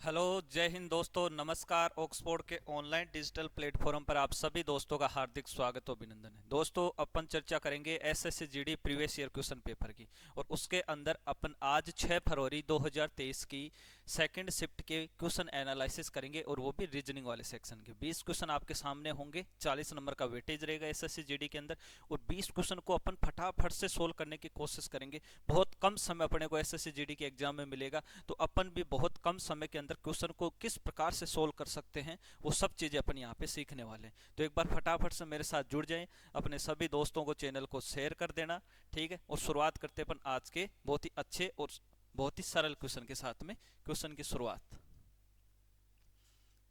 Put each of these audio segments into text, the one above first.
Hello, जय हिंद दोस्तों। नमस्कार। ऑक्सफोर्ड के ऑनलाइन डिजिटल प्लेटफॉर्म पर आप सभी दोस्तों का हार्दिक स्वागत और अभिनंदन है। दोस्तों, अपन चर्चा करेंगे SSC GD previous year question paper की, और उसके अंदर अपन आज 6 फरवरी 2023 की सेकंड शिफ्ट के क्वेश्चन एनालिसिस करेंगे, और वो भी रीजनिंग वाले सेक्शन के 20 क्वेश्चन आपके सामने होंगे। 40 नंबर का वेटेज रहेगा एसएससी जीडी के अंदर, और 20 क्वेश्चन को अपन फटाफट से सोल्व करने की कोशिश करेंगे। बहुत कम समय अपने को एसएससी जीडी के एग्जाम में मिलेगा, तो अपन भी बहुत कम समय के अंदर क्वेश्चन को किस प्रकार से सोल्व कर सकते हैं वो सब चीजें अपन यहाँ पे सीखने वाले हैं। तो एक बार फटाफट से मेरे साथ जुड़ जाएं, अपने सभी दोस्तों को चैनल को शेयर कर देना, ठीक है। और शुरुआत करते हैं अपन आज के बहुत ही अच्छे और बहुत ही सरल क्वेश्चन के साथ में। क्वेश्चन की शुरुआत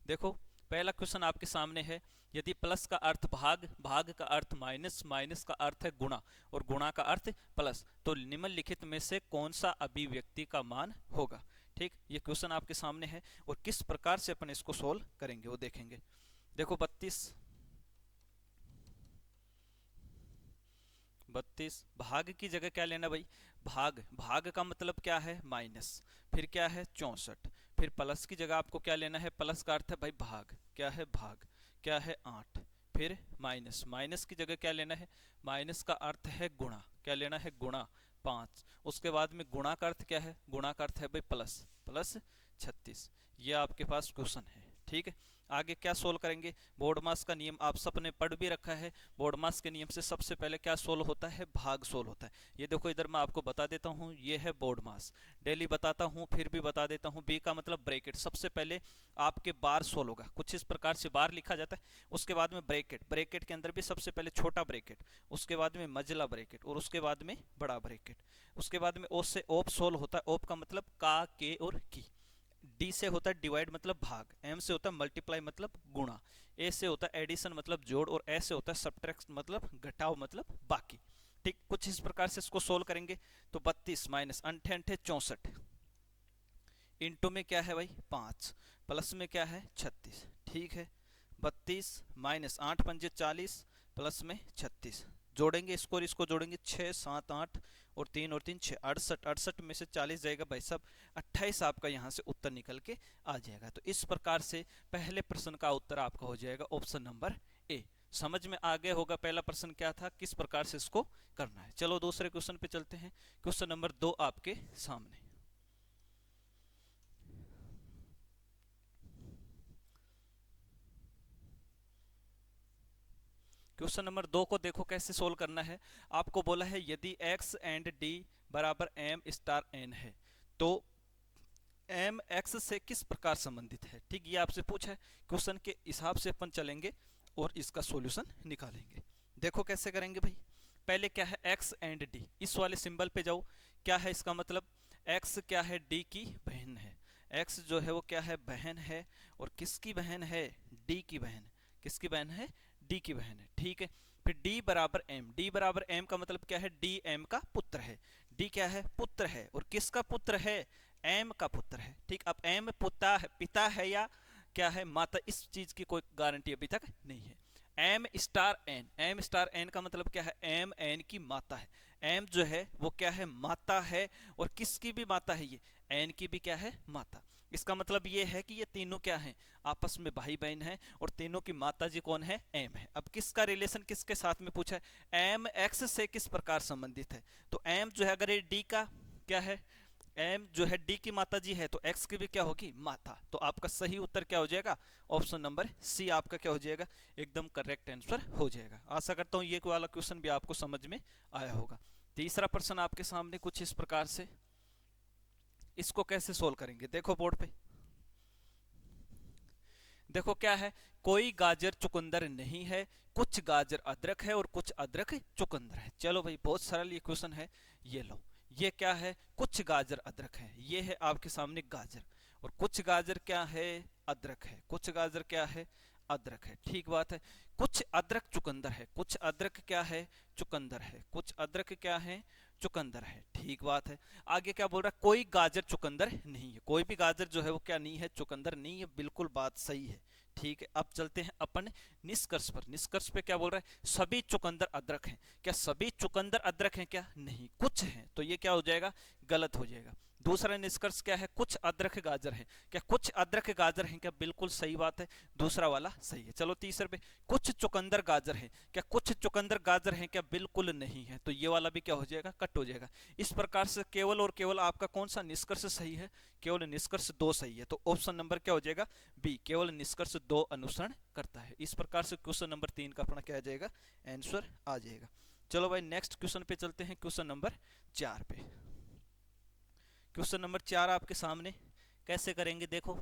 देखो, पहला क्वेश्चन आपके सामने है। यदि प्लस का अर्थ भाग, भाग का अर्थ माइनस, माइनस का अर्थ है गुणा, और गुणा का अर्थ प्लस, तो निम्नलिखित में से कौन सा अभिव्यक्ति का मान होगा। ठीक, ये क्वेश्चन आपके सामने है, और किस प्रकार से अपन इसको सोल्व करेंगे वो देखेंगे। देखो, 32 भाग की जगह क्या लेना भाई? भाग, भाग का मतलब क्या है? माइनस। फिर क्या है? 64। फिर प्लस की जगह आपको क्या लेना है? प्लस का अर्थ है भाई भाग, क्या है? भाग, क्या है? 8। फिर माइनस, माइनस की जगह क्या लेना है? माइनस का अर्थ है गुणा, क्या लेना है? गुणा 5। उसके बाद में गुणा का अर्थ क्या है? गुणा का अर्थ है भाई प्लस, प्लस 36। ये आपके पास क्वेश्चन है, ठीक है। आगे क्या सोल्व करेंगे? बोर्ड मास का नियम आप सबने पढ़ भी रखा है। बोर्ड मास के नियम से सबसे पहले क्या सोल्व होता है? भाग सोल्व होता है। ये देखो, इधर मैं आपको बता देता हूँ, ये है बोर्ड मास। डेली बताता हूँ, फिर भी बता देता हूँ। बी का मतलब ब्रैकेट। सबसे पहले आपके बार सोल्व होगा, कुछ इस प्रकार से बार लिखा जाता है। उसके बाद में ब्रैकेट, ब्रैकेट के अंदर भी सबसे पहले छोटा ब्रैकेट, उसके बाद में मझला ब्रैकेट, और उसके बाद में बड़ा ब्रैकेट। उसके बाद में ओ से ओप सोल्व होता है। ओप का मतलब का, के और की। डी से होता है डिवाइड मतलब भाग, एम से होता है मल्टीप्लाई मतलब गुणा, ए से होता है एडिशन मतलब जोड़, और एस से होता है सब्ट्रैक्ट मतलब घटाव मतलब बाकी। ठीक, कुछ इस प्रकार से इसको सोल्व करेंगे। तो 32 माइनस अंठे अंठे 64, इंटू में क्या है भाई? 5, प्लस में क्या है? 36। ठीक है, 32 माइनस 8 पंजे 40, प्लस में 36। जोड़ेंगे इसको और इसको जोड़ेंगे, 6 7 8 और 3 और 3 6, 68। 68 में से 40 जाएगा भाई साहब, 28 आपका यहाँ से उत्तर निकल के आ जाएगा। तो इस प्रकार से पहले प्रश्न का उत्तर आपका हो जाएगा ऑप्शन नंबर ए। समझ में आ गया होगा पहला प्रश्न क्या था, किस प्रकार से इसको करना है। चलो दूसरे क्वेश्चन पे चलते हैं। क्वेश्चन नंबर 2 आपके सामने। क्वेश्चन नंबर 2 को देखो कैसे सोल्व करना है। आपको बोला है यदि x एंड d बराबर m स्टार n है, तो m x से किस प्रकार संबंधित है। ठीक, ये आपसे पूछा है। क्वेश्चन के हिसाब से अपन चलेंगे और इसका सॉल्यूशन निकालेंगे। देखो कैसे करेंगे भाई। पहले क्या है? x एंड d, इस वाले सिंबल पे जाओ। क्या है इसका मतलब? x क्या है? d की बहन है। x जो है वो क्या है? बहन है। और किसकी बहन है? d की बहन। किसकी बहन है? d की बहन है, ठीक है। फिर d बराबर m, d बराबर m का मतलब क्या है? d m का पुत्र है। d क्या है? पुत्र है। और किसका पुत्र है? m का पुत्र है। ठीक, अब m पिता है या क्या है? माता, इस चीज की कोई गारंटी अभी तक नहीं है। M star N, M star N का मतलब क्या है? एम एन की माता है। एम जो है वो क्या है? माता है। और किसकी भी माता है? ये एन की भी क्या है? माता। इसका मतलब ये है कि ये तीनों क्या हैं? आपस में भाई बहन हैं, और तीनों की माता जी कौन है? एम है। अब किसका रिलेशन किसके साथ में पूछा है? एम एक्स से किस प्रकार संबंधित है। तो एम जो है, अगर ये डी का क्या है? एम जो है डी की माता जी है, तो एक्स की भी क्या होगी? माता। तो आपका सही उत्तर क्या हो जाएगा? ऑप्शन नंबर सी आपका क्या हो जाएगा? एकदम करेक्ट आंसर हो जाएगा। आशा करता हूं ये वाला क्वेश्चन भी आपको समझ में आया होगा। तीसरा प्रश्न आपके सामने कुछ इस प्रकार से। इसको कैसे सोल्व करेंगे? देखो बोर्ड पे, देखो क्या है? कोई गाजर चुकंदर नहीं है, कुछ गाजर अदरक है और कुछ अदरक चुकंदर है। चलो भाई, बहुत सरल ये क्वेश्चन है। ये लो, ये क्या है? कुछ गाजर अदरक है। ये है आपके सामने गाजर, और कुछ गाजर क्या है? अदरक है। कुछ गाजर क्या है? अदरक है, ठीक बात है। कुछ अदरक चुकंदर है। कुछ अदरक क्या है? चुकंदर है। कुछ अदरक क्या है? चुकंदर है, ठीक बात है। आगे क्या बोल रहा है? कोई गाजर चुकंदर नहीं है। कोई भी गाजर जो है वो क्या नहीं है? चुकंदर नहीं है। बिल्कुल बात सही है, ठीक है। अब चलते हैं अपन निष्कर्ष पर। निष्कर्ष पे क्या बोल रहा है? सभी चुकंदर अदरक हैं। क्या सभी चुकंदर अदरक हैं? क्या नहीं, कुछ हैं। तो ये क्या हो जाएगा? गलत हो जाएगा। दूसरा निष्कर्ष क्या है, कुछ अदरक गाजर है। क्या कुछ अदरक गाजर है क्या, बिल्कुल सही बात है, दूसरा वाला सही है। चलो तीसरे पे, कुछ चुकंदर गाजर है। क्या कुछ चुकंदर गाजर है क्या, बिल्कुल नहीं है, तो ये वाला भी क्या हो जाएगा, कट हो जाएगा। इस प्रकार से केवल और केवल आपका कौन सा निष्कर्ष सही है, केवल निष्कर्ष 2 सही है। तो ऑप्शन नंबर क्या हो जाएगा, बी, केवल निष्कर्ष 2 अनुसरण करता है। इस प्रकार से क्वेश्चन नंबर 3 का अपना क्या आ जाएगा, आंसर आ जाएगा। चलो भाई नेक्स्ट क्वेश्चन पे चलते हैं, क्वेश्चन नंबर 4 पे। क्वेश्चन नंबर 4 आपके सामने, कैसे करेंगे देखो।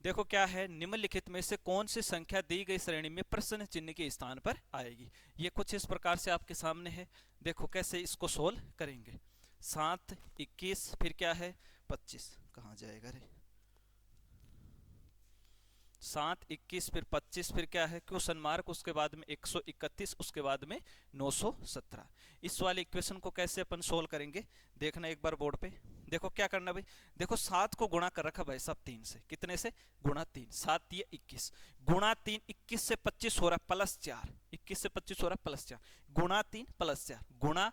देखो क्या है, निम्नलिखित में से कौन सी संख्या दी गई श्रेणी में प्रश्न चिन्ह के स्थान पर आएगी। ये कुछ इस प्रकार से आपके सामने है, देखो कैसे इसको सोल्व करेंगे। 7, 21, फिर क्या है 25, कहाँ जाएगा रे, 7, 21, फिर 25, फिर क्या है क्वेश्चन मार्क, उसके बाद में 131, उसके बाद में 917। इस वाले इक्वेशन को कैसे अपन सोल्व करेंगे, देखना एक बार बोर्ड पे। देखो क्या करना भाई, देखो 7 को गुणा कर रखा भाई साहब 3 से, कितने से, गुणा 3, 7 ये 21, गुणा 3, 21 से 25 हो रहा प्लस 4, 21 से 25 हो रहा प्लस 4, गुणा 3 प्लस 4, गुणा,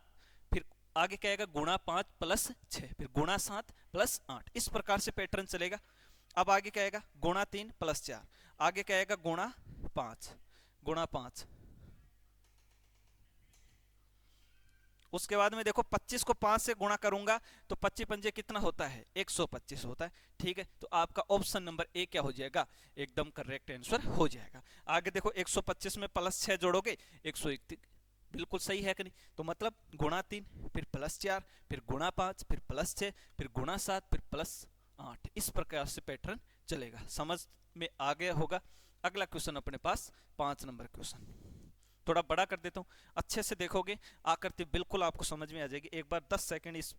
फिर आगे क्या आएगा, गुणा 5 प्लस 6, फिर गुणा 7 प्लस 8। इस प्रकार से पैटर्न चलेगा। अब आगे क्या आएगा, गुणा 3 प्लस 4, आगे क्या आएगा, गुणा 5, गुणा 5, उसके बाद में देखो 25 को 5 से गुणा करूंगा तो 25 पंजे कितना होता है, 125 होता है। ठीक है, तो आपका ऑप्शन नंबर ए क्या हो जाएगा, एकदम करेक्ट आंसर हो जाएगा। आगे देखो 125 में प्लस 6 जोड़ोगे 131, बिल्कुल सही है कि नहीं। तो मतलब गुणा 3, फिर प्लस 4, फिर गुणा 5, फिर प्लस 6, फिर गुणा 7, फिर प्लस 8। इस प्रकार से पैटर्न चलेगा, समझ में आ गया होगा। अगला क्वेश्चन अपने पास 5 नंबर क्वेश्चन, थोड़ा बड़ा कर देता हूँ, अच्छे से देखोगे आकृति बिल्कुल आपको समझ में आ जाएगी। एक बार 10 सेकंड इस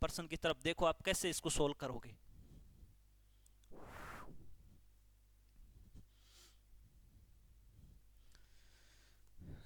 पर्सन की तरफ देखो, आप कैसे इसको सोल्व करोगे।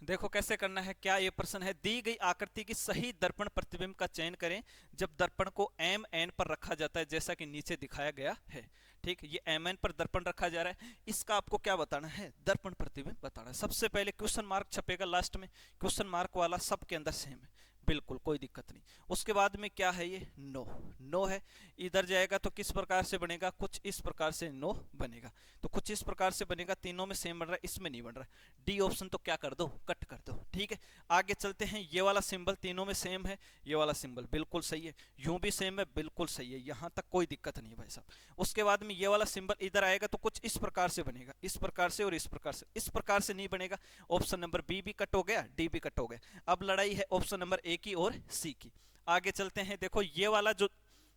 देखो कैसे करना है, क्या ये प्रश्न है, दी गई आकृति की सही दर्पण प्रतिबिंब का चयन करें जब दर्पण को mn पर रखा जाता है, जैसा कि नीचे दिखाया गया है। ठीक, ये mn पर दर्पण रखा जा रहा है, इसका आपको क्या बताना है, दर्पण प्रतिबिंब बताना है। सबसे पहले क्वेश्चन मार्क छपेगा लास्ट में, क्वेश्चन मार्क वाला सबके अंदर सेम है, बिल्कुल कोई दिक्कत नहीं। उसके बाद में क्या है, ये नो, नो है, इधर जाएगा तो किस प्रकार से बनेगा, कुछ इस प्रकार से नो बनेगा, तो कुछ इस प्रकार से बनेगा, तीनों में सेम बन रहा है, इसमें नहीं बन रहा है। डी ऑप्शन तो क्या कर दो, कट कर दो। ठीक है, आगे चलते हैं, ये वाला सिंबल तीनों में सेम है, ये वाला सिंबल बिल्कुल सही है, यूं भी सेम है, बिल्कुल सही है, यहां तक कोई दिक्कत नहीं है भाई साहब। उसके बाद में ये वाला सिंबल इधर आएगा तो कुछ इस प्रकार से बनेगा, इस प्रकार से और इस प्रकार से, इस प्रकार से नहीं बनेगा। ऑप्शन नंबर बी भी कट हो गया, डी भी कट हो गया। अब लड़ाई है ऑप्शन नंबर ए की और सी की। आगे चलते हैं, देखो ये वाला जो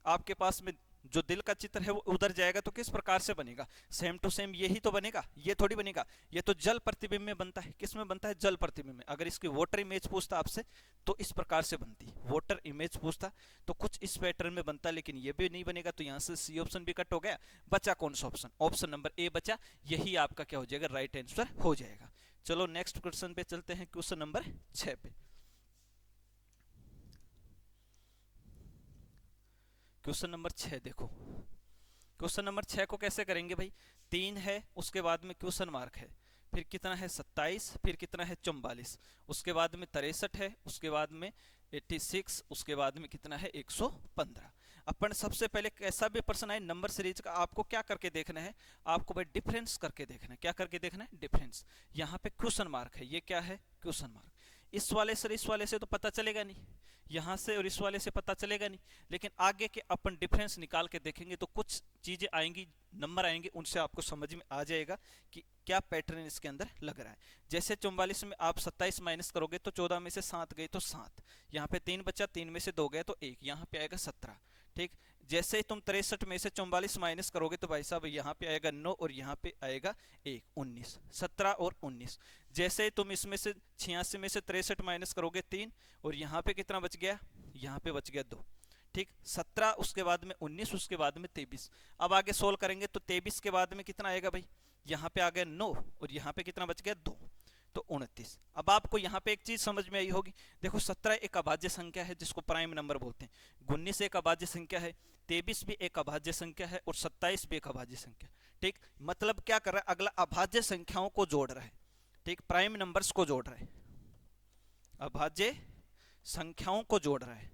आपके पास में जो दिल का चित्र है वो उधर जाएगा तो किस प्रकार से बनेगा, सेम टू सेम यही तो बनेगा, ये थोड़ी बनेगा, ये तो जल प्रतिबिंब में बनता है। किस में बनता है, जल प्रतिबिंब में। अगर इसकी वाटर इमेज पूछता आपसे तो इस प्रकार से बनती, वाटर इमेज पूछता तो कुछ इस पैटर्न में बनता, लेकिन ये भी नहीं बनेगा, तो यहां से सी ऑप्शन भी कट हो गया। बचा कौन सा ऑप्शन, ऑप्शन नंबर ए बचा, यही आपका क्या हो जाएगा, राइट आंसर हो जाएगा। चलो नेक्स्ट क्वेश्चन पे चलते हैं, क्वेश्चन नंबर 6 पे। क्वेश्चन नंबर 6 देखो, क्वेश्चन नंबर 6 को कैसे करेंगे भाई, 3 है, उसके बाद में क्वेश्चन मार्क है, फिर कितना है 27, फिर कितना है 44, उसके बाद में 63 है, उसके बाद में 86, उसके बाद में कितना है 115। अपन सबसे पहले कैसा भी प्रश्न आए नंबर सीरीज का, आपको क्या करके देखना है, आपको भाई डिफरेंस करके देखना है। क्या करके देखना है, डिफरेंस। यहाँ पे क्वेश्चन मार्क है, ये क्या है, क्वेश्चन मार्क। इस वाले से इस वाले से तो पता चलेगा नहीं, यहाँ से और इस वाले से पता चलेगा नहीं, लेकिन आगे के अपन डिफरेंस निकाल के देखेंगे तो कुछ चीजें आएंगी, नंबर आएंगे, उनसे आपको समझ में आ जाएगा कि क्या पैटर्न इसके अंदर लग रहा है। जैसे 44 में आप 27 माइनस करोगे तो 14 में से 7 गए तो 7, यहाँ पे 3 बचा, 3 में से 2 गए तो 1, यहाँ पे आएगा 17। ठीक, जैसे ही तुम 63 में से 44 माइनस करोगे तो भाई साहब यहाँ पे आएगा 9 और यहाँ पे आएगा 1, 19, 17 और 19। जैसे ही तुम इसमें से 86 में से 63 माइनस करोगे 3 और यहाँ पे कितना बच गया, यहाँ पे बच गया 2। ठीक, 17, उसके बाद में 19, उसके बाद में 23। अब आगे सोल्व करेंगे तो 23 के बाद में कितना आएगा भाई, यहाँ पे आ गया 9 और यहाँ पे कितना बच गया 2, तो 29। अब आपको यहाँ पे एक चीज समझ में आई होगी, देखो 17 एक अभाज्य संख्या है जिसको प्राइम नंबर बोलते हैं, 19 एक अभाज्य संख्या है, 23 भी एक अभाज्य संख्या है और 27 भी एक अभाज्य संख्या। ठीक, मतलब क्या कर रहा है, अगला अभाज्य संख्याओं को जोड़ रहा है। ठीक, प्राइम नंबर्स को जोड़ रहा है, अभाज्य संख्याओं को जोड़ रहा है,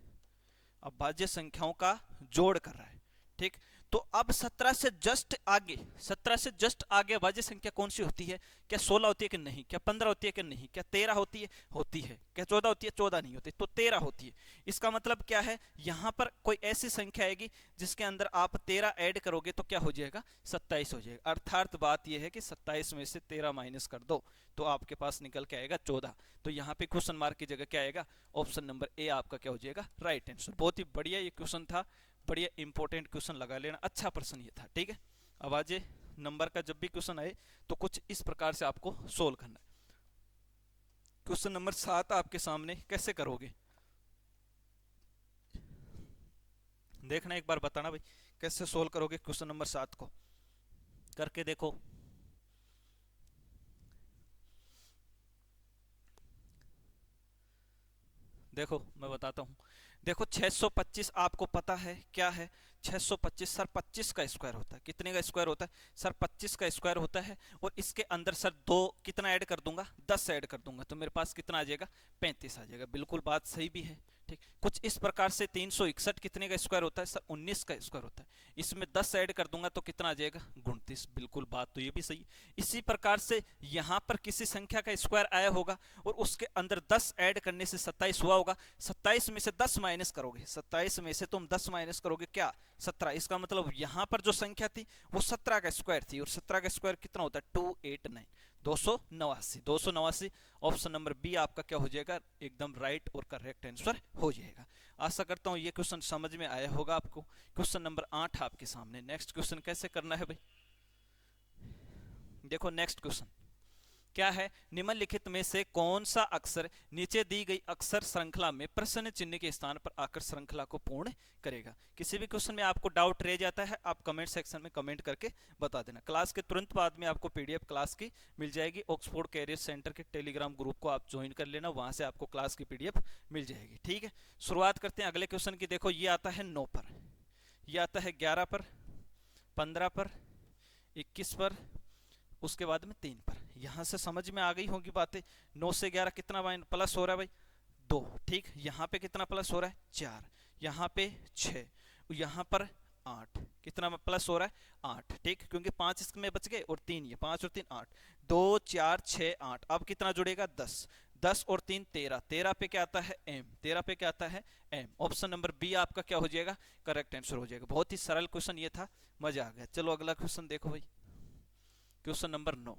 अभाज्य संख्याओं का जोड़ कर रहा है। ठीक, तो अब 17 से जस्ट आगे, 17 से जस्ट आगे अभाज्य संख्या कौन सी होती है? क्या 16 होती है कि नहीं? क्या 15 होती है कि नहीं? क्या 13 होती है? होती है। क्या 14 होती है? 14 नहीं होती, तो 13 होती है। इसका मतलब क्या है, यहां पर कोई ऐसी संख्या आएगी जिसके अंदर आप 13 ऐड करोगे तो क्या हो जाएगा? 27 हो जाएगा। अर्थात बात यह है कि 27 में से 13 माइनस कर दो तो आपके पास निकल के आएगा 14। तो यहाँ पे क्वेश्चन मार्क की जगह क्या आएगा? ऑप्शन नंबर ए आपका क्या हो जाएगा? Right answer. बहुत ही बढ़िया ये क्वेश्चन था, बढ़िया इंपॉर्टेंट क्वेश्चन लगा लेना, अच्छा प्रश्न ये था। ठीक है, अब आज नंबर का जब भी क्वेश्चन आए तो कुछ इस प्रकार से आपको सोल्व करना है। क्वेश्चन नंबर 7 आपके सामने, कैसे करोगे देखना, एक बार बताना भाई कैसे सोल्व करोगे क्वेश्चन नंबर 7 को, करके देखो। देखो मैं बताता हूं, देखो 625 आपको पता है क्या है? 625 सर 25 का स्क्वायर होता है। कितने का स्क्वायर होता है सर? 25 का स्क्वायर होता है। और इसके अंदर सर दो कितना ऐड कर दूंगा? 10 ऐड कर दूंगा, तो मेरे पास कितना आ जाएगा? 35 आ जाएगा। बिल्कुल बात सही भी है। ठीक, कुछ इस प्रकार से 361 कितने का स्क्वायर होता है सर? 19 का स्क्वायर होता है। इसमें 10 ऐड कर दूंगा तो कितना आ जाएगा? 29। बिल्कुल बात तो ये भी सही। इसी प्रकार से यहां पर किसी संख्या का स्क्वायर आया होगा और उसके अंदर 10 ऐड करने से 27 हुआ होगा। 27 में से 10 माइनस करोगे, 27 में से तुम 10 माइनस करोगे क्या? 17। इसका मतलब यहां पर जो संख्या थी वो 17 का स्क्वायर थी, और 17 का स्क्वायर कितना होता है? 289, 289। 289 ऑप्शन नंबर बी आपका क्या हो जाएगा? एकदम राइट और करेक्ट आंसर हो जाएगा। आशा करता हूं ये क्वेश्चन समझ में आया होगा आपको। क्वेश्चन नंबर 8 आपके सामने। नेक्स्ट क्वेश्चन कैसे करना है भाई, देखो नेक्स्ट क्वेश्चन क्या है? निम्नलिखित में से कौन सा अक्षर नीचे दी गई अक्षर श्रृंखला में प्रश्न चिन्ह के स्थान पर आकर श्रृंखला को पूर्ण करेगा? किसी भी क्वेश्चन में आपको डाउट रह जाता है, आप कमेंट सेक्शन में कमेंट करके बता देना। क्लास के तुरंत बाद में आपको पीडीएफ क्लास की मिल जाएगी। ऑक्सफोर्ड कैरियर सेंटर के टेलीग्राम ग्रुप को आप ज्वाइन कर लेना, वहां से आपको क्लास की पीडीएफ मिल जाएगी। ठीक है, शुरुआत करते हैं अगले क्वेश्चन की। देखो ये आता है 9 पर, यह आता है 11 पर, 15 पर, 21 पर, उसके बाद में 3 पर। यहां से समझ में आ गई होगी बातें। 9 से 11 कितना प्लस हो रहा है भाई? 2। ठीक, यहाँ पे कितना प्लस हो रहा है? 4। यहाँ पे 6, यहाँ पर 8। कितना प्लस हो रहा है? 8। ठीक, क्योंकि 5 इसमें बच गए और 3 ये, 5 और 3 8, 2 4 6 8। अब कितना जुड़ेगा? 10। 10 और 3 13। 13 पे क्या आता है? एम। 13 पे क्या आता है? एम। ऑप्शन नंबर बी आपका क्या हो जाएगा? करेक्ट आंसर हो जाएगा। बहुत ही सरल क्वेश्चन ये था, मजा आ गया। चलो अगला क्वेश्चन देखो भाई, क्वेश्चन नंबर 9।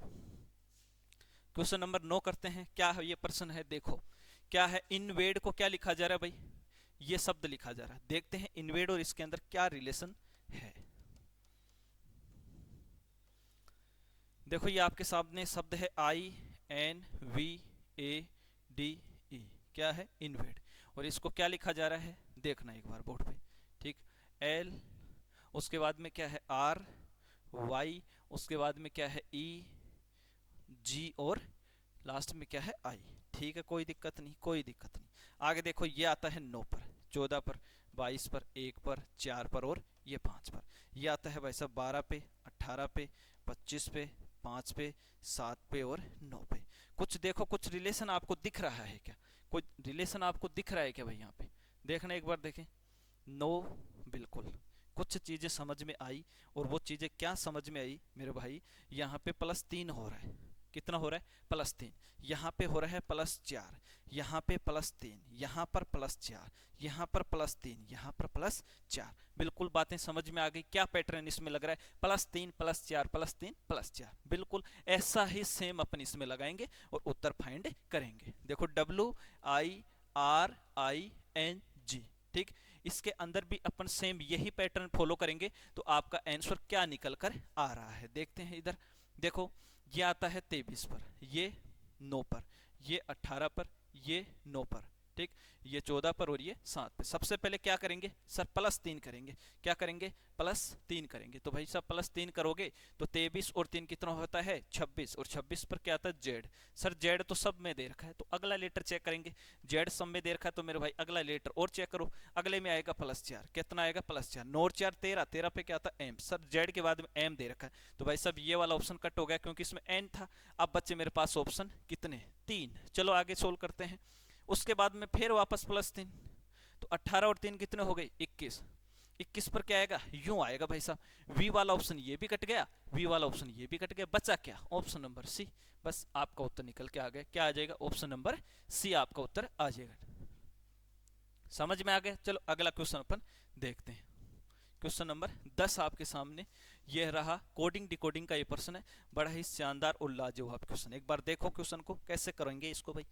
क्वेश्चन नंबर 9 करते हैं। क्या है ये प्रश्न है? देखो क्या है, इनवेड को क्या लिखा जा रहा है भाई? ये शब्द लिखा जा रहा है। देखते हैं इनवेड और इसके अंदर क्या रिलेशन है। देखो ये आपके सामने शब्द है INVADE। क्या है? इनवेड। और इसको क्या लिखा जा रहा है देखना एक बार बोर्ड पे। ठीक, L, उसके बाद में क्या है? RY, उसके बाद में क्या है? EG, और लास्ट में क्या है? I। ठीक है, कोई दिक्कत नहीं, कोई दिक्कत नहीं। आगे देखो ये आता है 9 पर, 14 पर, 22 पर, 1 पर, 4 पर और ये 5 पर। ये आता है भाई साहब 12 पे, 18 पे, 25 पे, 5 पे, 7 पे और 9 पे। कुछ देखो, कुछ रिलेशन आपको दिख रहा है क्या? कोई रिलेशन आपको दिख रहा है क्या भाई? यहाँ पे देखना एक बार, देखें। नो, बिल्कुल कुछ चीजें समझ में आई। और वो चीजें क्या समझ में आई मेरे भाई? यहाँ पे +3 हो रहा है। कितना हो रहा है? +3। यहाँ पे हो रहा है +4, यहाँ पे +3, यहाँ पर +4, यहाँ पर +3, यहाँ पर +4। बिल्कुल बातें समझ में आ गई। क्या पैटर्न इसमें लग रहा है? +3 +4 +3 +4। बिल्कुल ऐसा ही सेम अपन इसमें लगाएंगे और उत्तर फाइंड करेंगे। देखो WIRING। ठीक, इसके अंदर भी अपन सेम यही पैटर्न फॉलो करेंगे तो आपका आंसर क्या निकल कर आ रहा है देखते हैं। इधर देखो ये आता है 23 पर, ये 9 पर, ये 18 पर, ये 9 पर। ठीक, ये 14 पर और ये 7 पे। सबसे पहले क्या करेंगे सर? +3 करेंगे। क्या करेंगे? +3 करेंगे। तो भाई साहब +3 करोगे तो 23 और 3 कितना होता है? 26। और 26 पर क्या आता है? Z। सर Z तो सब में दे रखा है, तो अगला लेटर चेक करेंगे। Z सब में दे रखा है तो मेरे भाई अगला लेटर और चेक करो। अगले में आएगा +4। कितना आएगा? +4। 9 और 4 13। 13 पे क्या आता है? M। सर Z के बाद में M दे रखा है, तो भाई साहब ये वाला ऑप्शन कट हो गया क्योंकि इसमें N था। अब बच्चे मेरे पास ऑप्शन कितने? 3। चलो आगे सोल्व करते हैं। उसके बाद में फिर वापस +3, तो 18 और 3 कितने हो गए 21। 21 पर क्या आएगा यूं आएगा भाई साहब, वी वाला ऑप्शन ये भी कट गया, वी वाला ऑप्शन ये भी कट गया, बचा क्या ऑप्शन नंबर सी। बस आपका उत्तर निकल के आ गया, क्या आ जाएगा ऑप्शन नंबर सी आपका उत्तर आ जाएगा। समझ में आ गया। चलो अगला क्वेश्चन अपन देखते हैं। क्वेश्चन नंबर 10 आपके सामने यह रहा, कोडिंग डिकोडिंग का ये प्रश्न है, बड़ा ही शानदार और लाजवाब क्वेश्चन। एक बार देखो क्वेश्चन को कैसे करेंगे इसको भाई।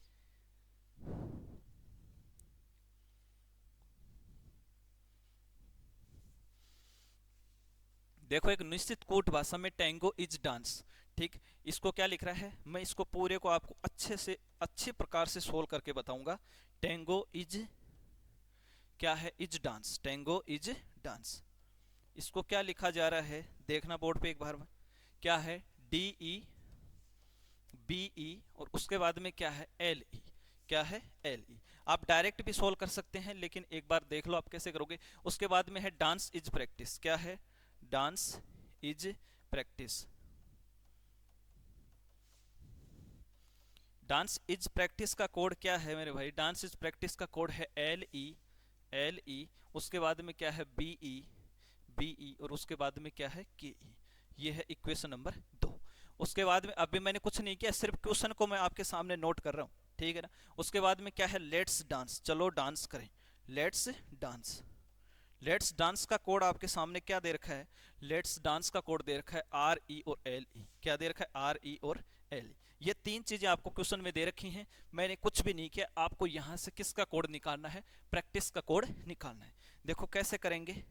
देखो एक निश्चित कोट भाषा में टैंगो इज डांस, ठीक, इसको क्या लिख रहा है, मैं इसको पूरे को आपको अच्छे से अच्छे प्रकार से सोल्व करके बताऊंगा। टैंगो इज क्या है, is dance, tango is dance. इसको क्या लिखा जा रहा है देखना बोर्ड पे एक बार में, क्या है डी ई बी ई और उसके बाद में क्या है एल ई, क्या है एल ई। आप डायरेक्ट भी सोल्व कर सकते हैं लेकिन एक बार देख लो आप कैसे करोगे। उसके बाद में है डांस इज प्रैक्टिस, क्या है dance is practice. Dance is practice का कोड क्या है मेरे भाई, डांस इज प्रैक्टिस का कोड है एल ई, उसके बाद में क्या है बी ई और उसके बाद में क्या है के ई। ये है इक्वेशन नंबर 2। उसके बाद में अभी मैंने कुछ नहीं किया, सिर्फ क्वेश्चन को मैं आपके सामने नोट कर रहा हूँ, ठीक है ना। उसके बाद में क्या है लेट्स डांस, चलो डांस करें, लेट्स डांस। लेट्स डांस का कोड आपके सामने क्या दे रखा है, लेट्स डांस का कोड दे रखा है आर ई और एल ई, क्या दे रखा है आर ई और एल ई। ये तीन चीजें आपको क्वेश्चन में दे रखी हैं, मैंने कुछ भी नहीं किया, आपको यहां से किसका कोड निकालना है, प्रैक्टिस का कोड निकालना है। देखो कैसे करेंगे,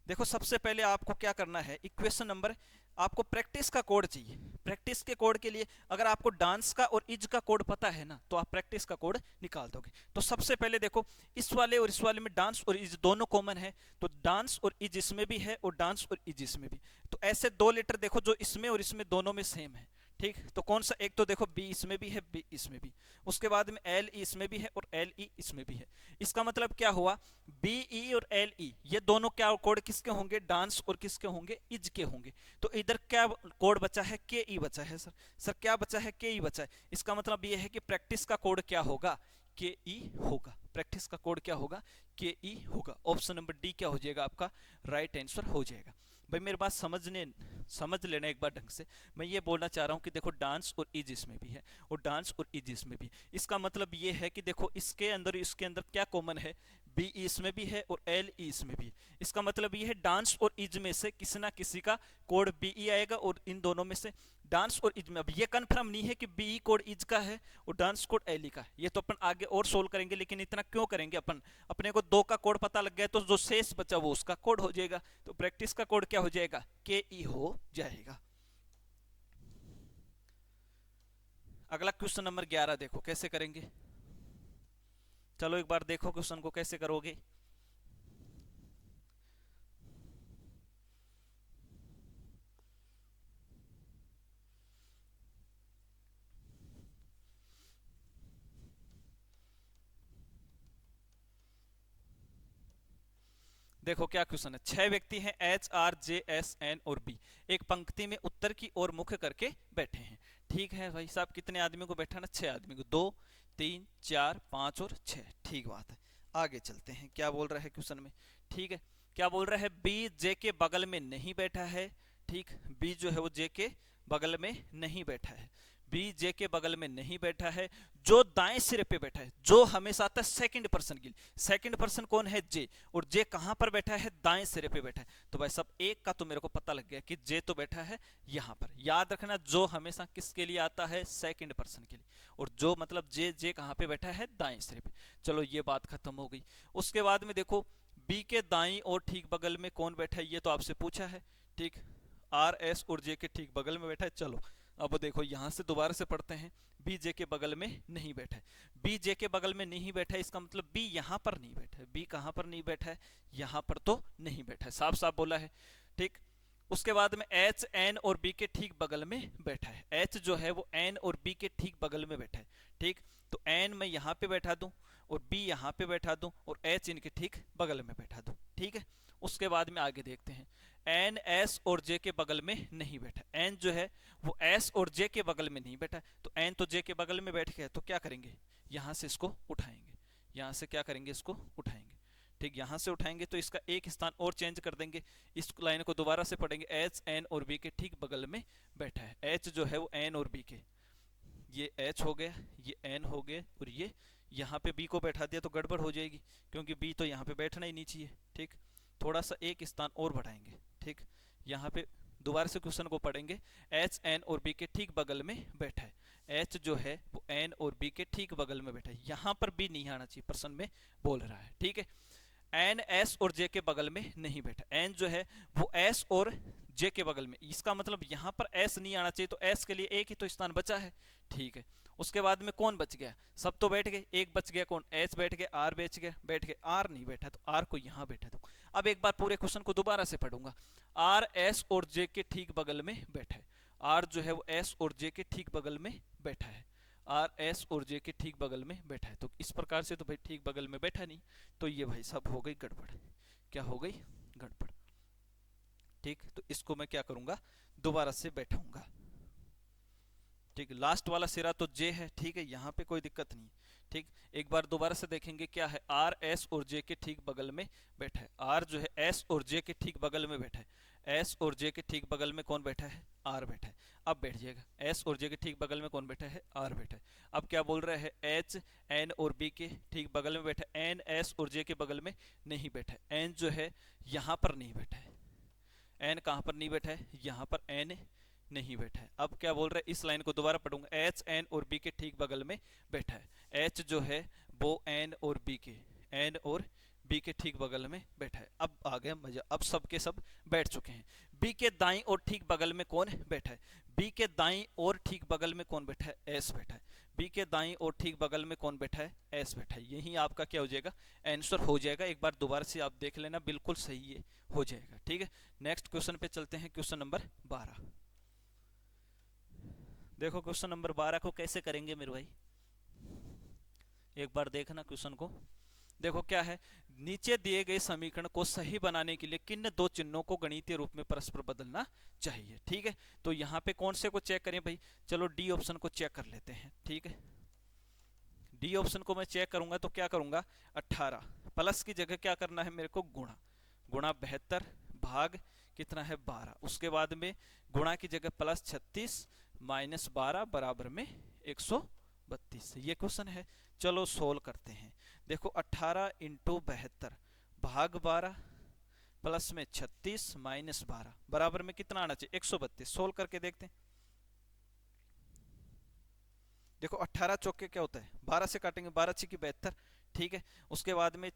देखो सबसे पहले आपको क्या करना है, इक्वेशन नंबर आपको प्रैक्टिस का कोड चाहिए। प्रैक्टिस के कोड के लिए अगर आपको डांस का और इज का कोड पता है ना तो आप प्रैक्टिस का कोड निकाल दोगे। तो सबसे पहले देखो इस वाले और इस वाले में डांस और इज दोनों कॉमन है, तो डांस और इज इसमें भी है और डांस और इज इसमें भी। तो ऐसे दो लेटर देखो जो इसमें और इसमें दोनों में सेम है, ठीक। तो कौन सा, एक तो देखो बी इसमें भी है, बी इसमें भी, उसके बाद में एल ई इसमें भी है और एल ई इसमें भी है। इसका मतलब क्या हुआ, बी ई और एल ई ये दोनों क्या कोड किसके होंगे, डांस और किसके होंगे, इज के होंगे। तो इधर क्या कोड बचा है, के ई बचा है। सर क्या बचा है, के ई बचा है। इसका मतलब ये है कि प्रैक्टिस का कोड क्या होगा, के ई होगा। प्रैक्टिस का कोड क्या होगा, के ई होगा। ऑप्शन नंबर डी क्या हो जाएगा आपका राइट आंसर हो जाएगा। भाई मेरी बात समझ लेना एक बार ढंग से। मैं ये बोलना चाह रहा हूँ कि देखो डांस और इज इसमें भी है और डांस और इज इसमें भी, इसका मतलब ये है कि देखो इसके अंदर क्या कॉमन है, बी इसमें भी है और एल ई इसमें भी। इसका मतलब ये है डांस और इज में से किसी ना किसी का कोड बी ई आएगा और इन दोनों में से डांस और इज में। अब ये कंफर्म नहीं है कि बी ई कोड इज का है और डांस कोड एल ई का, ये तो अपन आगे और सोल्व करेंगे। लेकिन इतना क्यों करेंगे अपन, अपने को दो का कोड पता लग गया तो जो शेष बचा वो उसका कोड हो जाएगा। तो प्रैक्टिस का कोड क्या हो जाएगा, के ई हो जाएगा। अगला क्वेश्चन नंबर 11 देखो कैसे करेंगे। चलो एक बार देखो क्वेश्चन को कैसे करोगे। देखो क्या क्वेश्चन है, 6 व्यक्ति हैं H R J S N और बी, एक पंक्ति में उत्तर की ओर मुख करके बैठे हैं। ठीक है भाई साहब, कितने आदमी को बैठा ना, 6 आदमी को, 2 3 4 5 और 6, ठीक बात है। आगे चलते हैं, क्या बोल रहा है क्वेश्चन में, ठीक है। क्या बोल रहा है, बी जे के बगल में नहीं बैठा है, ठीक। बी जो है वो जे के बगल में नहीं बैठा है, बी जे के बगल में नहीं बैठा है। जो दाएं सिरे पे बैठा है, जो हमेशा आता है सेकंड पर्सन के लिए, सेकंड पर्सन कौन है, जे, और जे कहां पर बैठा है, दाएं सिरे पे बैठा है। तो भाई सब एक का तो मेरे को पता लग गया कि जे तो बैठा है यहां पर। याद रखना जो हमेशा किसके लिए आता है, सेकंड पर्सन के लिए, और जो मतलब जे कहां पे बैठा है, दाएं सिरे पे। चलो ये बात खत्म हो गई। उसके बाद में देखो बी के दाई और ठीक बगल में कौन बैठा है, ये तो आपसे पूछा है, ठीक। आर एस और जे के ठीक बगल में बैठा है। चलो अब देखो यहां से दोबारा से पढ़ते हैं, बी जे के बगल में नहीं बैठा है, बी जे के बगल में नहीं बैठा है, इसका मतलब बी यहां पर नहीं बैठा है। बी कहां पर नहीं बैठा है, यहां पर तो नहीं बैठा है, साफ साफ बोला है, ठीक। उसके बाद में एच एन और बी के ठीक बगल में बैठा है, एच जो है वो एन और बी के ठीक बगल में बैठा है, ठीक। तो एन मैं यहां पे बैठा दूं और बी यहां पे बैठा दूं और एच इनके ठीक बगल में बैठा दूं, ठीक है। उसके बाद में आगे देखते हैं, एन एस और जे के बगल में नहीं बैठा, एन जो है वो एस और जे के बगल में नहीं बैठा, तो एन तो जे के बगल में बैठ गया, तो क्या करेंगे, यहां से इसको उठाएंगे, यहाँ से क्या करेंगे, इसको उठाएंगे। ठीक, यहाँ से उठाएंगे तो इसका एक स्थान और चेंज कर देंगे। इस लाइन को दोबारा से पढ़ेंगे, एच एन और बी के ठीक बगल में बैठा है। एच जो है वो एन और बी के, ये एच हो गया, ये एन हो गया, और ये यहाँ पे बी को बैठा दिया तो गड़बड़ हो जाएगी, क्योंकि बी तो यहाँ पे बैठना ही नहीं चाहिए। ठीक, थोड़ा सा एक स्थान और बढ़ाएंगे। ठीक, यहाँ पे दोबारा से क्वेश्चन को पढ़ेंगे, एच एन और बी के ठीक बगल में बैठा है। एच जो है वो एन और बी के ठीक बगल में बैठा है, यहाँ पर बी नहीं आना चाहिए, प्रश्न में बोल रहा है। ठीक है, एन एस और जे के बगल में नहीं बैठा। एन जो है वो एस और जे के बगल में, इसका मतलब यहाँ पर एस नहीं आना चाहिए, तो एस के लिए एक ही तो स्थान बचा है। ठीक है, उसके बाद में कौन बच गया, सब तो बैठ गए, एक बच गया, कौन, एच बैठ गया, आर बैठ गया, आर नहीं बैठा तो आर को यहाँ बैठा दो। अब एक बार पूरे क्वेश्चन को दोबारा से पढ़ूंगा। आर एस और जे के ठीक बगल में बैठा है। आर जो है वो एस और जे के ठीक बगल में बैठा है। आर एस और जे के ठीक बगल में बैठा है, तो इस प्रकार से तो भाई ठीक बगल में बैठा नहीं, तो ये भाई सब हो गई गड़बड़। क्या हो गई, गड़बड़। ठीक, तो इसको मैं क्या करूंगा, दोबारा से बैठाऊंगा। ठीक, लास्ट वाला सिरा तो जे है। ठीक है, यहाँ पे कोई दिक्कत नहीं। ठीक, एक बार दोबारा से देखेंगे क्या है, आर एस और जे के ठीक बगल में बैठा है। आर जो है एस और जे के ठीक बगल में बैठा है। एस और जे के ठीक बगल में कौन बैठा है, आर बैठा है। अब बैठ जाएगा, एस और जे के ठीक बगल में कौन बैठा है, आर बैठा है। अब क्या बोल रहे हैं, एच एन और बी के ठीक बगल में बैठा है। एन एस और जे के बगल में नहीं बैठा है। एन जो है यहाँ पर नहीं बैठा है। एन कहाँ पर नहीं बैठा है, यहाँ पर एन नहीं बैठा है। अब क्या बोल रहे हैं, इस लाइन को दोबारा पढ़ूंगा, एच एन और बी के ठीक बगल में बैठा है। एच जो है वो एन और बी के, एन और बी के ठीक बगल में बैठा है। अब आ गया मजा, अब सब के सब बैठ चुके हैं। बी के दाईं और ठीक बगल में कौन बैठा है, बी के दाईं और ठीक बगल में कौन बैठा है, एस बैठा है। बी के दाईं और ठीक बगल में कौन बैठा है, एस बैठा है। यही आपका क्या हो जाएगा, आंसर हो जाएगा। एक बार दोबारा से आप देख लेना, बिल्कुल सही ये हो जाएगा। ठीक है, नेक्स्ट क्वेश्चन पे चलते हैं, क्वेश्चन नंबर 12। देखो क्वेश्चन नंबर 12 को कैसे करेंगे मेरे भाई, एक बार देखना क्वेश्चन को। देखो क्या है, नीचे दिए गए समीकरण को सही बनाने के लिए किन दो चिन्हों को गणितीय रूप में परस्पर बदलना चाहिए। ठीक है, तो यहाँ पे कौन से को चेक करें भाई, चलो डी ऑप्शन को चेक कर लेते हैं। ठीक है, डी ऑप्शन को मैं चेक करूंगा तो क्या करूंगा, 18 प्लस की जगह क्या करना है मेरे को, गुणा, गुणा 72 भाग कितना है 12, उसके बाद में गुणा की जगह प्लस 36 माइनस 12 बराबर में 132। ये क्वेश्चन है, चलो सोल्व करते हैं। देखो 18 इंटू 72 भाग 12 प्लस में 36 माइनस 12 बराबर में कितना आना चाहिए, 132। सोल्व करके देखते हैं। देखो 18 चौके क्या होता है, 12 से काटेंगे, 12 6 की 72। ठीक है, उसके बाद में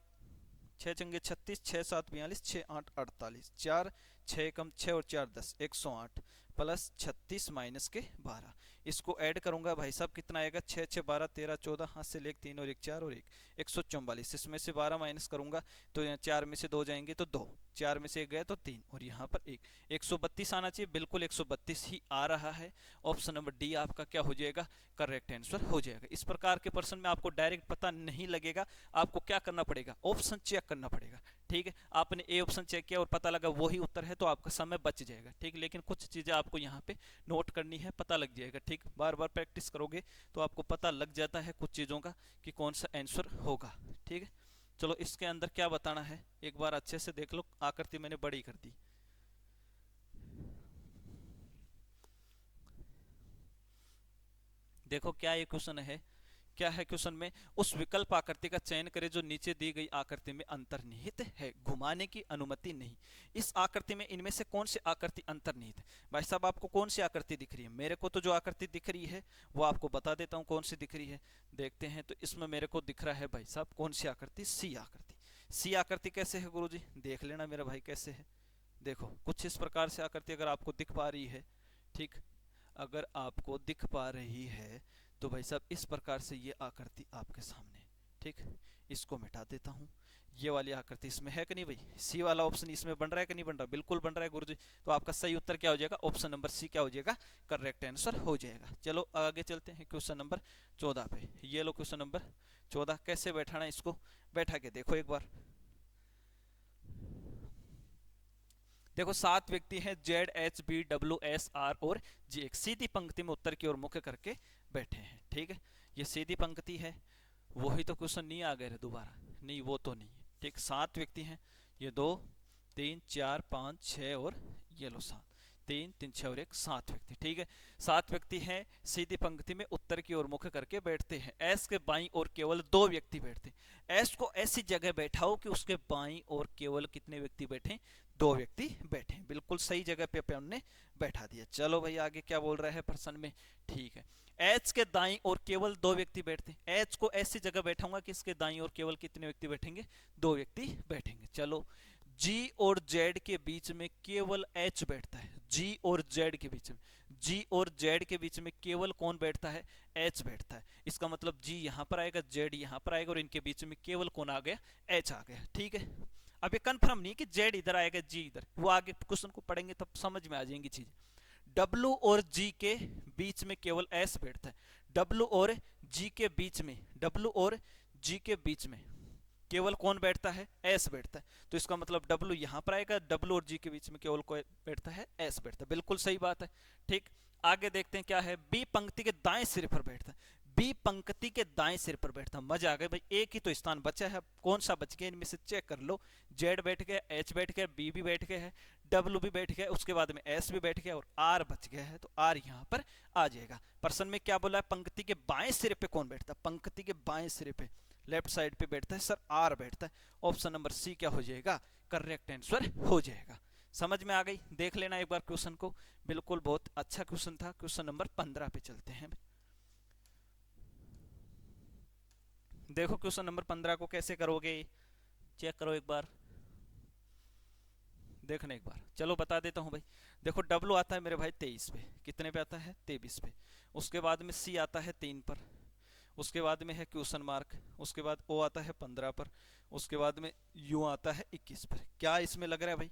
6 चंगे 36, 6 7 42, 6 8 48, 4 6 कम 6 और 4 10, 108 प्लस 36 माइनस के 12। इसको ऐड करूंगा भाई साहब, कितना आएगा, 6 6 12 13 14, हाथ से ले 3 और 1 4 और 1 144। इसमें से 12 माइनस करूंगा तो यहाँ 4 में से 2 जाएंगे तो 2, 4 में से 1 गया तो 3, और यहाँ पर 1 132 आना चाहिए, बिल्कुल 132 ही आ रहा है। ऑप्शन नंबर डी आपका क्या हो जाएगा, करेक्ट आंसर हो जाएगा। इस प्रकार के प्रश्न में आपको डायरेक्ट पता नहीं लगेगा, आपको क्या करना पड़ेगा, ऑप्शन चेक करना पड़ेगा। ठीक है, आपने ए ऑप्शन चेक किया और पता लगा वही उत्तर है तो आपका समय बच जाएगा। ठीक, लेकिन कुछ चीजें आपको यहाँ पे नोट करनी है, पता लग जाएगा। ठीक, बार बार प्रैक्टिस करोगे तो आपको पता लग जाता है कुछ चीजों का कि कौन सा आंसर होगा। ठीक है, चलो इसके अंदर क्या बताना है एक बार अच्छे से देख लो, आकृति मैंने बड़ी कर दी। देखो क्या ये क्वेश्चन है, क्या है क्वेश्चन में, उस विकल्प आकृति का चयन करें जो नीचे दी गई आकृति में अंतर्निहित है, घुमाने की अनुमति नहीं। इस आकृति में इनमें से कौन सी आकृति अंतर्निहित है। भाई साहब आपको कौन सी आकृति दिख रही है, मेरे को तो जो आकृति दिख रही है वो आपको बता देता हूँ कौन सी दिख रही है। देखते हैं, तो इसमें मेरे को दिख रहा है भाई साहब कौन सी आकृति, सी आकृति। सी आकृति कैसे है गुरुजी, देख लेना मेरा भाई कैसे है। देखो कुछ इस प्रकार से आकृति अगर आपको दिख पा रही है, ठीक, अगर आपको दिख पा रही है तो भाई साहब इस प्रकार से ये आकृति आपके सामने। ठीक, इसको मिटा देता हूँ। ये वाली आकृति इसमें है कि नहीं भाई, सी वाला ऑप्शन इसमें बन रहा है कि नहीं बन रहा, बिल्कुल बन रहा है गुरुजी। तो आपका सही उत्तर क्या हो जाएगा, ऑप्शन नंबर सी क्या हो जाएगा, करेक्ट आंसर हो जाएगा। चलो आगे चलते हैं क्वेश्चन नंबर 14 पे। ये लो क्वेश्चन नंबर 14, कैसे बैठाना है इसको, बैठा के देखो एक बार। देखो 7 व्यक्ति हैं, Z H B W S R और जी, एक सीधी पंक्ति में उत्तर की ओर मुख करके बैठे हैं। ठीक है, ये सीधी पंक्ति है, वही तो क्वेश्चन नहीं आ गए रे दोबारा, नहीं वो तो नहीं है। ठीक, 7 व्यक्ति हैं, ये 2 3 4 5 6 और ये लो 7, 3 3 6 और 1, 7 व्यक्ति। ठीक है, 7 व्यक्ति हैं, सीधी पंक्ति में उत्तर की ओर मुख करके बैठते हैं। एस के बाईं ओर केवल 2 व्यक्ति बैठते हैं। एस को ऐसी जगह बैठाओ कि उसके बाईं ओर केवल कितने व्यक्ति बैठे, 2 व्यक्ति बैठे। बिल्कुल सही जगह पे अपन ने बैठा दिया। चलो भाई आगे क्या बोल रहा है प्रश्न में। ठीक है, एच के दाईं ओर केवल 2 व्यक्ति बैठते हैं। एच को ऐसी जगह बैठाऊंगा कि इसके दाईं ओर केवल कितने व्यक्ति बैठेंगे, 2 व्यक्ति बैठेंगे। चलो, जी और जेड के बीच में केवल एच बैठता है। जी और जेड के बीच में, जी और जेड के बीच में केवल कौन बैठता है, एच बैठता है। इसका मतलब जी यहां पर आएगा, जेड यहां पर आएगा और इनके बीच में केवल कौन आ गया, एच आ गया। ठीक है, अब ये कंफर्म नहीं कि जेड इधर आएगा जी इधर, वो आगे क्वेश्चन को पढ़ेंगे तब समझ में आ जाएंगी चीजें। डब्ल्यू और जी के बीच में केवल एस बैठता है। डब्ल्यू और जी के बीच में, डब्ल्यू और जी के बीच में केवल कौन बैठता है, एस बैठता है। तो इसका मतलब डब्ल्यू यहां पर आएगा, डब्ल्यू और जी के बीच में केवल कोई बैठता है, एस बैठता है। बिल्कुल सही बात है। ठीक, आगे देखते हैं क्या है। बी पंक्ति के दाएं सिरे पर बैठता है। बी पंक्ति के दाएं सिर पर बैठता, मजा आ गया भाई। एक ही तो स्थान बचा है, कौन सा बच गया इनमें से चेक कर लो। जेड बैठ गया, एच बैठ गया, बी भी बैठ गया है, डब्ल्यू भी बैठ गया, उसके बाद में एस भी बैठ गया और आर बच गया है। तो आर यहाँ पर आ जाएगा। प्रश्न में क्या बोला है, पंक्ति के बाएं सिरे पे कौन बैठता है, पंक्ति के बाएं सिरे पे लेफ्ट साइड पे बैठता है सर, आर बैठता है। ऑप्शन नंबर सी क्या हो जाएगा, करेक्ट आंसर हो जाएगा। समझ में आ गई, देख लेना एक बार क्वेश्चन को, बिल्कुल बहुत अच्छा क्वेश्चन था। क्वेश्चन नंबर 15 पे चलते हैं। देखो क्वेश्चन नंबर 15 को कैसे करोगे, चेक करो एक बार, देखना एक बार। चलो बता देता हूं भाई। देखो डब्ल्यू आता है मेरे भाई 23 पे, कितने पे आता है, 23 पे। उसके बाद में सी आता है 3 पर, उसके बाद में है क्वेश्चन मार्क, उसके बाद ओ आता है 15 पर, उसके बाद में यू आता है 21 पर। क्या इसमें लग रहा है भाई,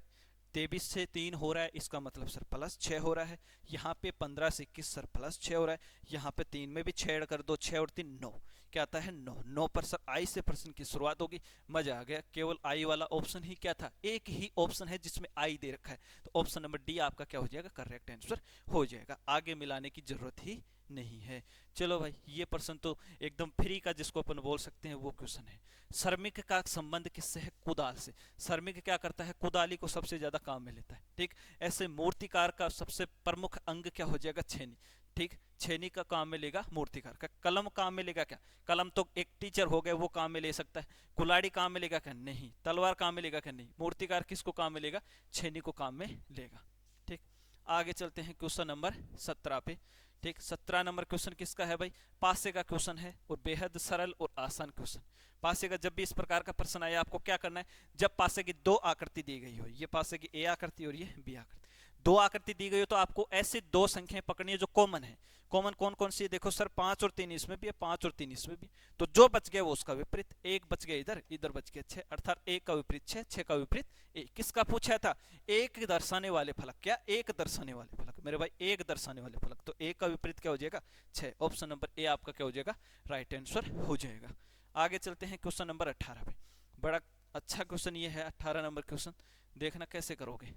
23 से 3 हो रहा है, इसका मतलब सर प्लस 6 हो रहा है। यहाँ पे 15 से 21 सर प्लस 6 हो रहा है। यहाँ पे 3 में भी 6 ऐड कर दो, 6 और 3 9, क्या आता है 9। 9 पर सर आई से प्रश्न की शुरुआत होगी। मजा आ गया, केवल आई वाला ऑप्शन ही क्या था, एक ही ऑप्शन है जिसमें आई दे रखा है। तो ऑप्शन नंबर डी आपका क्या हो जाएगा, करेक्ट आंसर हो जाएगा। आगे मिलाने की जरूरत ही नहीं है। चलो भाई, ये प्रश्न तो एकदम फ्री का जिसको अपन बोल सकते हैं वो क्वेश्चन है। श्रमिक का संबंध किससे है, कुदाल से। श्रमिक क्या करता है, कुदाली को सबसे ज्यादा काम में लेता है। ठीक, ऐसे मूर्तिकार का सबसे प्रमुख अंग क्या हो जाएगा, छेनी। ठीक, छेनी का काम में लेगा मूर्तिकार का। कलम काम में लेगा क्या, कलम तो एक टीचर हो गए वो काम में ले सकता है। कुल्हाड़ी काम में लेगा क्या, नहीं। तलवार काम में लेगा क्या, नहीं। मूर्तिकार किसको काम में लेगा, छेनी को काम में लेगा। ठीक, आगे चलते हैं क्वेश्चन नंबर 17 पे। ठीक, 17 नंबर क्वेश्चन किसका है भाई, पासे का क्वेश्चन है और बेहद सरल और आसान क्वेश्चन। पासे का जब भी इस प्रकार का प्रश्न आया आपको क्या करना है, जब पासे की 2 आकृति दी गई हो, ये पासे की ए आकृति और ये बी आकृति, 2 आकृति दी गई हो तो आपको ऐसी 2 संख्याएं पकड़नी है जो कॉमन है। कॉमन कौन कौन सी है, देखो सर 5 और 3 इसमें भी है, 5 और 3 इसमें भी। तो जो बच गया वो उसका विपरीत, 1 बच गया इधर, इधर बच गया 6, अर्थात 1 का विपरीत 6, 6 का विपरीत 1। किसका पूछा था, 1 दर्शाने वाले फलक, क्या 1 दर्शाने वाले फलक मेरे भाई, 1 दर्शाने वाले फलक। तो 1 का विपरीत क्या हो जाएगा, 6। ऑप्शन नंबर ए आपका क्या हो जाएगा, राइट आंसर हो जाएगा। आगे चलते हैं क्वेश्चन नंबर 18 पे। बड़ा अच्छा क्वेश्चन ये है 18 नंबर क्वेश्चन, देखना कैसे करोगे।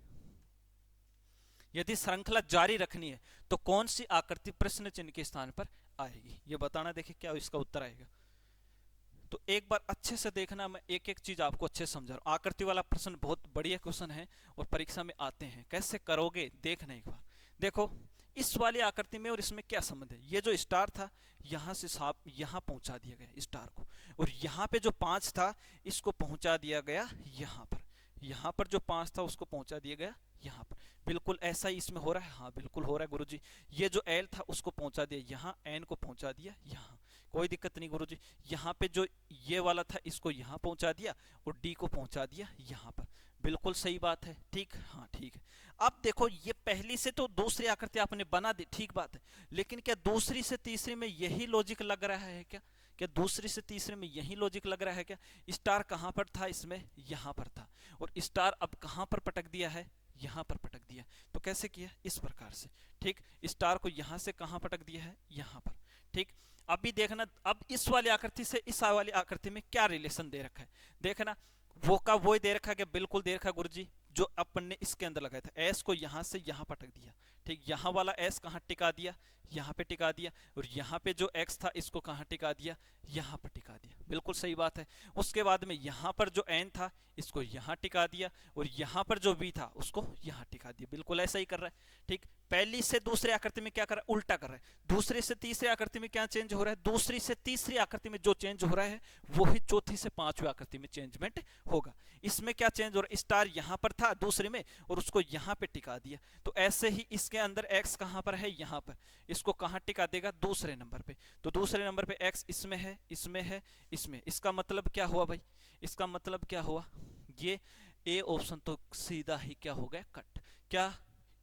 यदि श्रृंखला जारी रखनी है तो कौन सी आकृति प्रश्न चिन्ह के स्थान पर आएगी, ये बताना। देखिए क्या इसका उत्तर आएगा। तो एक बार अच्छे से देखना, मैं एक एक चीज आपको अच्छे से समझा रहा हूं। आकृति वाला प्रश्न बहुत बढ़िया क्वेश्चन है और परीक्षा में आते हैं, कैसे करोगे देखना एक बार। देखो इस वाली आकृति में और इसमें क्या संबंध है, ये जो स्टार था यहां से साफ यहां पहुंचा दिया गया स्टार को, और यहां पे जो 5 था इसको पहुंचा दिया गया यहां पर। यहां पर जो 5 था उसको पहुंचा दिया गया यहां पर। बिल्कुल ऐसा ही इसमें हो रहा है, हाँ बिल्कुल हो रहा है गुरुजी। ये जो एल था उसको पहुंचा दिया यहाँ, एन को पहुंचा दिया यहाँ, कोई दिक्कत नहीं गुरुजी। यहाँ पे जो ये वाला था इसको यहाँ पहुंचा दिया और डी को पहुंचा दिया यहाँ पर। बिल्कुल सही बात है, ठीक, हाँ ठीक है। अब देखो ये पहली से तो दूसरी आकृति आपने बना दी, ठीक बात है, लेकिन क्या दूसरी से तीसरी में यही लॉजिक लग रहा है क्या, क्या दूसरी से तीसरे में यही लॉजिक लग रहा है क्या। स्टार कहां पर था, इसमें यहां पर था, और स्टार अब कहां पर पटक दिया है, यहां पर पटक दिया। तो कैसे किया, इस प्रकार से। ठीक, स्टार को यहां से कहां पटक दिया है, यहां पर। ठीक, अभी देखना, अब इस वाली आकृति से इस वाली आकृति में क्या रिलेशन दे रखा है, देखना। वो का वो दे रखा है, बिल्कुल दे रखा गुरुजी, जो अपन ने इसके अंदर लगाया था। एस को यहां से यहां पटक दिया, ठीक, यहाँ वाला s कहाँ टिका दिया, यहाँ पे टिका दिया, और यहाँ पे जो x था इसको कहाँ टिका दिया, यहाँ पर टिका दिया। बिल्कुल सही बात है। उसके बाद में यहाँ पर जो n था इसको यहाँ टिका दिया, और यहाँ पर जो v था उसको यहाँ टिका दिया। बिल्कुल ऐसा ही कर रहा है। ठीक, पहली से दूसरी आकृति में क्या कर रहा है, उल्टा कर रहा है। दूसरी से तीसरी आकृति में क्या चेंज हो रहा है, दूसरी से तीसरी आकृति में जो चेंज हो रहा है वो ही चौथी से पांचवी आकृति में चेंजमेंट होगा। इसमें क्या चेंज हो रहा है, स्टार यहाँ पर था दूसरे में और उसको यहाँ पे टिका दिया। तो ऐसे ही इसके अंदर x कहाँ पर है, यहाँ पर, इसको कहाँ टिका देगा, दूसरे नंबर पे। तो दूसरे नंबर पे x इसमें है, इसमें है, इसमें। इसका मतलब क्या हुआ भाई, इसका मतलब क्या हुआ, ये ए ऑप्शन तो सीधा ही क्या हो गया, कट। क्या,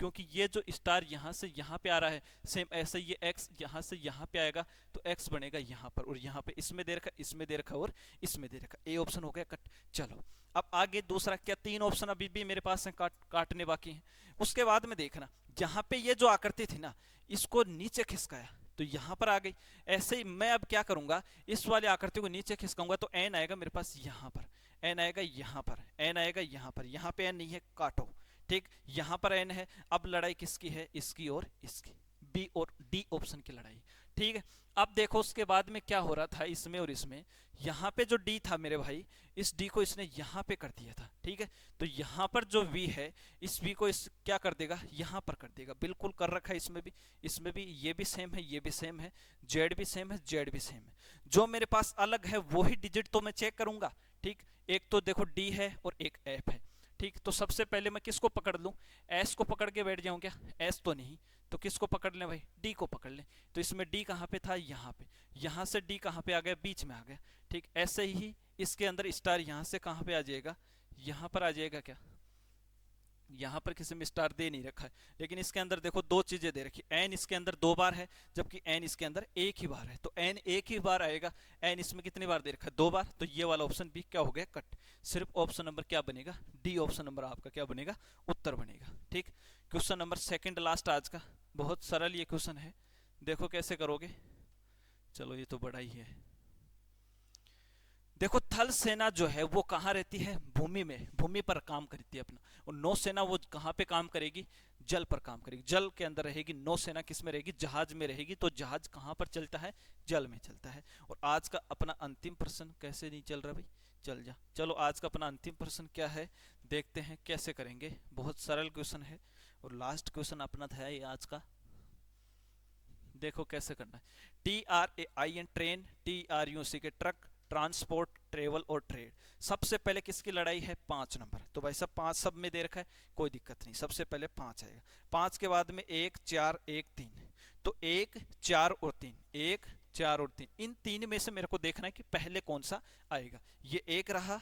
क्योंकि ये जो स्टार यहाँ से यहाँ पे आ रहा है, सेम ऐसे ये x यहाँ से यहाँ पे आएगा तो x बनेगा यहाँ पर, और यहाँ पे इसमें दे रखा, इसमें दे रखा और इसमें दे रखा। ए ऑप्शन हो गया कट। चलो अब आगे दूसरा, क्या तीन ऑप्शन अभी भी मेरे पास हैं काटने बाकी हैं। उसके बाद में देखना, जहाँ पे ये जो आकृति थी ना इसको नीचे खिसकाया तो यहाँ पर आ गई। ऐसे ही मैं अब क्या करूंगा, इस वाली आकृति को नीचे खिसकाऊंगा तो n आएगा मेरे पास यहाँ पर, n आएगा यहाँ पर, n आएगा यहाँ पर, यहाँ पे n नहीं है, काटो। ठीक, यहाँ पर n है। अब लड़ाई किसकी है, इसकी और इसकी, बी और डी ऑप्शन की लड़ाई। ठीक है, अब देखो उसके बाद में क्या हो रहा था इसमें और इसमें, यहाँ पे जो डी था मेरे भाई, इस डी को इसने यहाँ पे कर दिया था। ठीक है, तो यहाँ पर जो v है इस v को इस क्या कर देगा, यहाँ पर कर देगा। बिल्कुल कर रखा है इसमें भी, इसमें भी, ये भी सेम है, ये भी सेम है, z भी सेम है, z भी सेम है। जो मेरे पास अलग है वही डिजिट तो मैं चेक करूंगा। ठीक, एक तो देखो d है और एक f है। ठीक, तो सबसे पहले मैं किसको पकड़ लूं, s को पकड़ के बैठ जाऊं क्या, s तो नहीं, तो किसको पकड़ लें भाई, d को पकड़ लें। तो इसमें d कहाँ पे था, यहाँ पे, यहाँ से d कहाँ पे आ गया, बीच में आ गया। ठीक, ऐसे ही इसके अंदर स्टार यहाँ से कहाँ पे आ जाएगा, यहाँ पर आ जाएगा। क्या, यहाँ पर किसी में स्टार दे नहीं रखा है, लेकिन इसके अंदर देखो दो चीजें दे रखी, n इसके अंदर 2 बार है जबकि n इसके अंदर 1 ही बार है। तो n 1 ही बार आएगा, n इसमें कितनी बार दे रखा है, 2 बार। तो ये वाला ऑप्शन भी क्या हो गया, कट। सिर्फ ऑप्शन नंबर क्या बनेगा, डी ऑप्शन नंबर आपका क्या बनेगा, उत्तर बनेगा। ठीक, क्वेश्चन नंबर सेकंड लास्ट आज का, बहुत सरल ये क्वेश्चन है, देखो कैसे करोगे। चलो ये तो बड़ा ही है। देखो थल सेना जो है वो कहाँ रहती है, भूमि में, भूमि पर काम करती है अपना। और नौसेना वो कहाँ पे काम करेगी, जल पर काम करेगी, जल के अंदर रहेगी। नौसेना किस में रहेगी, जहाज में रहेगी। तो जहाज कहाँ पर चलता है, जल में चलता है। और आज का अपना अंतिम प्रश्न, कैसे नहीं चल रहा भाई, चल जा। चलो आज का अपना अंतिम प्रश्न क्या है, देखते हैं कैसे करेंगे। बहुत सरल क्वेश्चन है और लास्ट क्वेश्चन अपना था ये आज का। देखो कैसे करना है, TRAIN ट्रेन, TRUC के ट्रक, ट्रांसपोर्ट, ट्रेवल और ट्रेड। सबसे पहले किसकी लड़ाई है, 5 नंबर। तो भाई सब 5 सब में दे रखा है, कोई दिक्कत नहीं। सबसे पहले 5 आएगा, 5 के बाद में 1 4 1 3। तो 1 4 और 3, 1 4 और 3, इन 3 में से मेरे को देखना है कि पहले कौन सा आएगा। ये 1 रहा,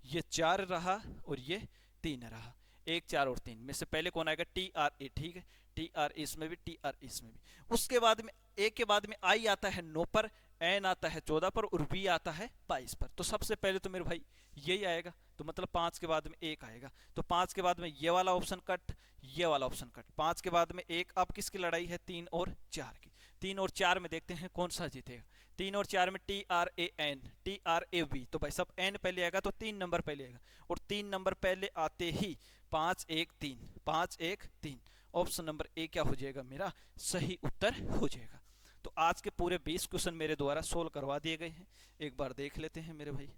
ये 4 रहा और ये 3 रहा। 1 4 और 3 में से पहले कौन आएगा, TRA। ठीक है, TRA इसमें भी, TRA इसमें भी। उसके बाद में A के बाद में I आता है 9 पर, N आता है 14 पर और V आता है 22 पर। तो सबसे पहले तो मेरे भाई यही आएगा, तो मतलब 5 के बाद में 1 आएगा। तो 5 के बाद में ये वाला ऑप्शन कट, ये वाला ऑप्शन कट। 5 के बाद में 1, अब किसकी लड़ाई है, 3 और 4 की। 3 और 4 में देखते हैं कौन सा जीतेगा। 3 और 4 में TRAN, TRAV। तो भाई सब N पहले आएगा तो 3 नंबर पहले आएगा, और 3 नंबर पहले आते ही 5 1 3, 5 1 3। ऑप्शन नंबर ए क्या हो जाएगा, मेरा सही उत्तर हो जाएगा। तो आज के पूरे 20 क्वेश्चन मेरे द्वारा सोल्व करवा दिए गए हैं। एक बार देख लेते हैं मेरे भाई,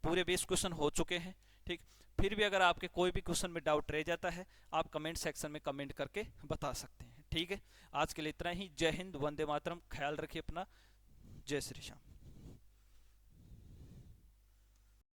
पूरे 20 क्वेश्चन हो चुके हैं। ठीक, फिर भी अगर आपके कोई भी क्वेश्चन में डाउट रह जाता है, आप कमेंट सेक्शन में कमेंट करके बता सकते हैं। ठीक है, आज के लिए इतना ही। जय हिंद, वंदे मातरम। ख्याल रखिए अपना। जय श्री श्याम।